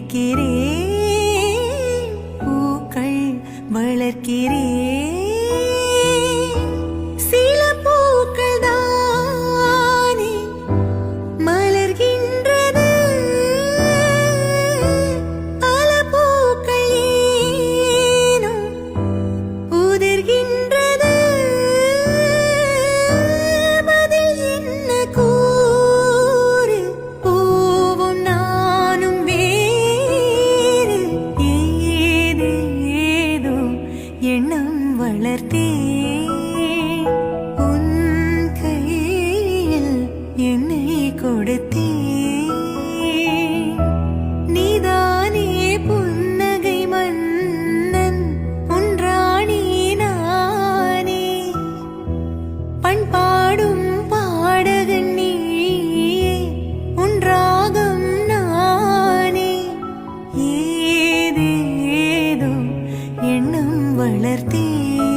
விதைக்கிறேன், பூக்கள் வளர்க்கிறேன். சில பூக்கள் தானே மலர்கின்றது, பல பூக்கள் ஏனோ உதிர்கின்றது. பதில் என்ன கூறு, பூவும் நானும் வேறு. ஏதேதோ எண்ணம் வளர்த்தேன், உன் கையில் என்னை கொடுத்தேன். நீதானே புன்னகை மன்னன், உன் ராணி நானே. பண்பாடும் பாடகன் நீயே, உன் ராகம் நானே. ஏதேதோ எண்ணம் வளர்த்தேன்.